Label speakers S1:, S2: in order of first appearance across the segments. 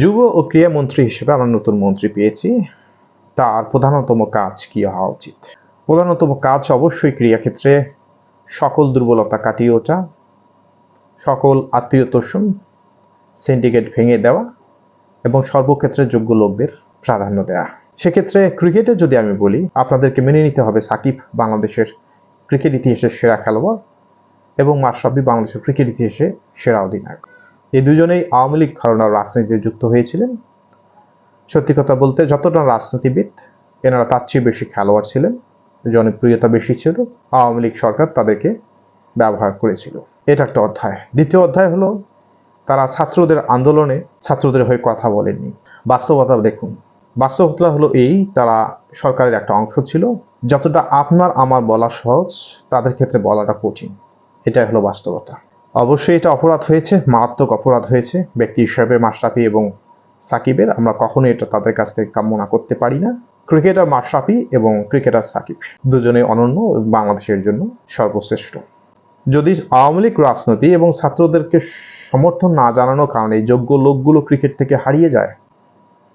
S1: যুব ও ক্রীড়া মন্ত্রী হিসেবে আমরা নতুন মন্ত্রী পেয়েছি। তার প্রধানতম কাজ কি হওয়া উচিত? প্রধানতম কাজ অবশ্যই ক্রীড়াক্ষেত্রে সকল দুর্বলতা কাটিয়ে ওঠা, সকল আত্মীয়তোষণ সিন্ডিকেট ভেঙে দেওয়া এবং সর্বক্ষেত্রে যোগ্য লোকদের প্রাধান্য দেওয়া। সেক্ষেত্রে ক্রিকেটে যদি আমি বলি, আপনাদেরকে মেনে নিতে হবে সাকিব বাংলাদেশের ক্রিকেট ইতিহাসের সেরা খেলোয়াড় এবং মাশরাফি বাংলাদেশের ক্রিকেট ইতিহাসে সেরা অধিনায়ক। এই দুজনেই আওয়ামী লীগ ঘরানার রাজনীতিতে যুক্ত হয়েছিলেন। সত্যি কথা বলতে যতটা রাজনীতিবিদ, এনারা তার চেয়ে বেশি খেলোয়াড় ছিলেন, জনপ্রিয়তা বেশি ছিল। আওয়ামী লীগ সরকার তাদেরকে ব্যবহার করেছিল। এটা একটা অধ্যায়। দ্বিতীয় অধ্যায় হলো তারা ছাত্রদের আন্দোলনে ছাত্রদের হয়ে কথা বলেননি। বাস্তবতা দেখুন, বাস্তবতা হলো এই, তারা সরকারের একটা অংশ ছিল। যতটা আপনার আমার বলা সহজ, তাদের ক্ষেত্রে বলাটা কঠিন। এটাই হলো বাস্তবতা। অবশ্যই এটা অপরাধ হয়েছে, মারাত্মক অপরাধ হয়েছে। ব্যক্তি হিসাবে মাশরাফি এবং সাকিবের আমরা কখনোই এটা তাদের কাছ থেকে কামনা করতে পারি না। ক্রিকেটার মাশরাফি এবং ক্রিকেটার সাকিব দুজনেই অনন্য, বাংলাদেশের জন্য সর্বশ্রেষ্ঠ। যদি আওয়ামী লীগ রাজনীতি এবং ছাত্রদেরকে সমর্থন না জানানোর কারণে যোগ্য লোকগুলো ক্রিকেট থেকে হারিয়ে যায়,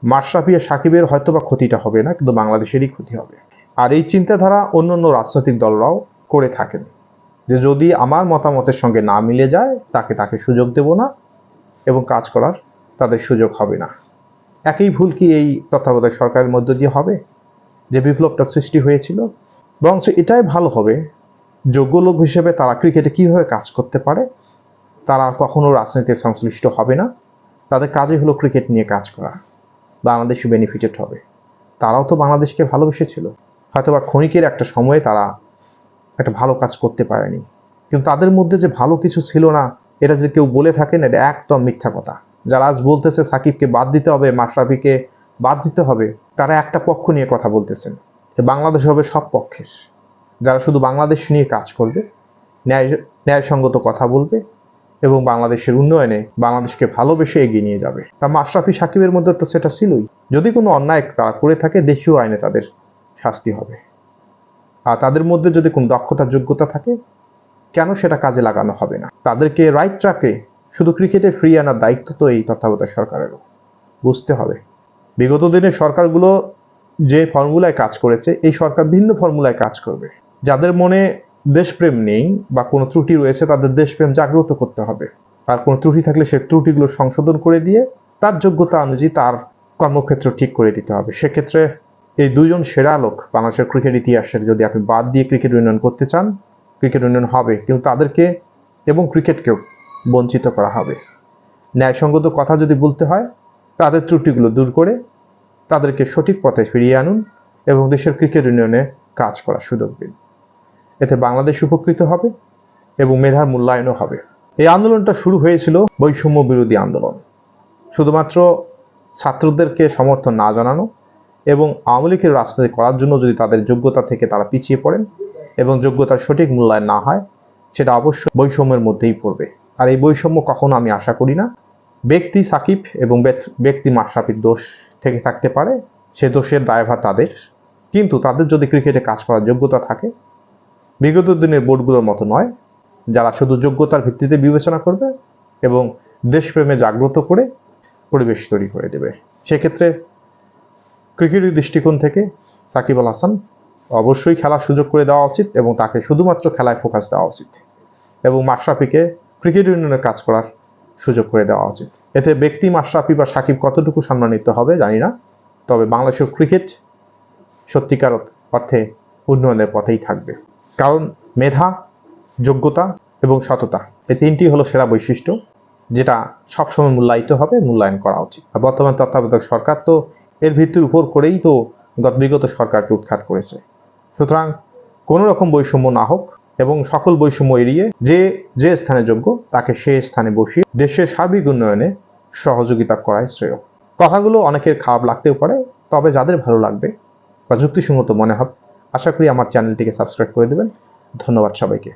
S1: মাশরাফি আর সাকিবের হয়তোবা ক্ষতিটা হবে না, কিন্তু বাংলাদেশেরই ক্ষতি হবে। আর এই চিন্তাধারা অন্যান্য রাজনৈতিক দলরাও করে থাকেন, যে যদি আমার মতামতের সঙ্গে না মিলে যায় তাকে সুযোগ দেব না এবং কাজ করার তাদের সুযোগ হবে না। একই ভুল কি এই তত্ত্বাবধায়ক সরকারের মধ্য দিয়ে হবে, যে বিপ্লবটা সৃষ্টি হয়েছিল? বরঞ্চ এটাই ভালো হবে, যোগ্য লোক হিসেবে তারা ক্রিকেটে কীভাবে কাজ করতে পারে। তারা কখনো রাজনীতিতে সংশ্লিষ্ট হবে না, তাদের কাজই হলো ক্রিকেট নিয়ে কাজ করা। বাংলাদেশ বেনিফিটেড হবে। তারাও তো বাংলাদেশকে ভালোবেসেছিল। হয়তোবা ক্ষণিকের একটা সময়ে তারা একটা ভালো কাজ করতে পারেনি, কিন্তু তাদের মধ্যে যে ভালো কিছু ছিল না, এটা যদি কেউ বলে থাকেন, এটা একদম মিথ্যা কথা। যারা আজ বলতেছে সাকিবকে বাদ দিতে হবে, মাশরাফিকে বাদ দিতে হবে, তারা একটা পক্ষ নিয়ে কথা বলতেছেন। বাংলাদেশ হবে সব পক্ষের। যারা শুধু বাংলাদেশ নিয়ে কাজ করবে, ন্যায়সঙ্গত কথা বলবে এবং বাংলাদেশের উন্নয়নে বাংলাদেশকে ভালোবেসে এগিয়ে নিয়ে যাবে। তা মাশরাফি সাকিবের মধ্যে তো সেটা ছিলই। যদি কোনো অন্যায় তারা করে থাকে, দেশীয় আইনে তাদের শাস্তি হবে। আর তাদের মধ্যে যদি কোনো দক্ষতা যোগ্যতা থাকে, কেন সেটা কাজে লাগানো হবে না? তাদেরকে রাইট ট্র্যাকে শুধু ক্রিকেটে ফ্রি আনার দায়িত্ব তো এই তত্ত্বাবধায়ক সরকারেরও। বুঝতে হবে, বিগত দিনের সরকারগুলো যে ফর্মুলায় কাজ করেছে, এই সরকার ভিন্ন ফর্মুলায় কাজ করবে। যাদের মনে দেশপ্রেম নেই বা কোনো ত্রুটি রয়েছে, তাদের দেশপ্রেম জাগ্রত করতে হবে। আর কোনো ত্রুটি থাকলে সেই ত্রুটিগুলো সংশোধন করে দিয়ে তার যোগ্যতা অনুযায়ী তার কর্মক্ষেত্র ঠিক করে দিতে হবে। সেক্ষেত্রে এই দুজন সেরা লোক বাংলাদেশের ক্রিকেট ইতিহাসের যদি আপনি বাদ দিয়ে ক্রিকেট উন্নয়ন করতে চান, ক্রিকেট উন্নয়ন হবে, কিন্তু তাদেরকে এবং ক্রিকেটকেও বঞ্চিত করা হবে। ন্যায়সঙ্গত কথা যদি বলতে হয়, তাদের ত্রুটিগুলো দূর করে তাদেরকে সঠিক পথে ফিরিয়ে আনুন এবং দেশের ক্রিকেট উন্নয়নে কাজ করার সুযোগ দিন। এতে বাংলাদেশ উপকৃত হবে এবং মেধার মূল্যায়নও হবে। এই আন্দোলনটা শুরু হয়েছিল বৈষম্য বিরোধী আন্দোলন। শুধুমাত্র ছাত্রদেরকে সমর্থন না জানানো এবং আওয়ামী লীগের রাজনীতি করার জন্য যদি তাদের যোগ্যতা থেকে তারা পিছিয়ে পড়েন এবং যোগ্যতার সঠিক মূল্যায়ন না হয়, সেটা অবশ্যই বৈষম্যের মধ্যেই পড়বে। আর এই বৈষম্য কখনো আমি আশা করি না। ব্যক্তি সাকিব এবং ব্যক্তি মাশরাফির দোষ থেকে থাকতে পারে, সে দোষের দায়ভার তাদের। কিন্তু তাদের যদি ক্রিকেটে কাজ করার যোগ্যতা থাকে, বিগত দিনের বোর্ডগুলোর মতো নয়, যারা শুধু যোগ্যতার ভিত্তিতে বিবেচনা করবে এবং দেশপ্রেমে জাগ্রত করে পরিবেশ তৈরি করে দেবে, সেক্ষেত্রে ক্রিকেটের দৃষ্টিকোণ থেকে সাকিব আল হাসান অবশ্যই খেলার সুযোগ করে দেওয়া উচিত এবং তাকে শুধুমাত্র খেলায় ফোকাস দেওয়া উচিত এবং মাশরাফিকে ক্রিকেট ইউনিয়নে কাজ করার সুযোগ করে দেওয়া উচিত। এতে ব্যক্তি মাশরাফি বা সাকিব কতটুকু সম্মানিত হবে জানি না, তবে বাংলাদেশের ক্রিকেট সত্যিকার অর্থে উন্নয়নের পথেই থাকবে। কারণ মেধা, যোগ্যতা এবং সততা, এই তিনটি হলো সেরা বৈশিষ্ট্য, যেটা সবসময় মূল্যায়িত হবে, মূল্যায়ন করা উচিত। আর বর্তমান তত্ত্বাবধায়ক সরকার তো এর ভিত্তির উপর করেই তো বিগত সরকারকে উৎখাত করেছে। সুতরাং কোনো রকম বৈষম্য না হোক এবং সকল বৈষম্য এড়িয়ে যে স্থানে যোগ্য তাকে সে স্থানে বসিয়ে দেশের সার্বিক উন্নয়নে সহযোগিতা করাই শ্রেয়। কথাগুলো অনেকের খারাপ লাগতেও পারে, তবে যাদের ভালো লাগবে বা যুক্তিসঙ্গত মনে হবে, আশা করি আমার চ্যানেলটিকে সাবস্ক্রাইব করে দেবেন। ধন্যবাদ সবাইকে।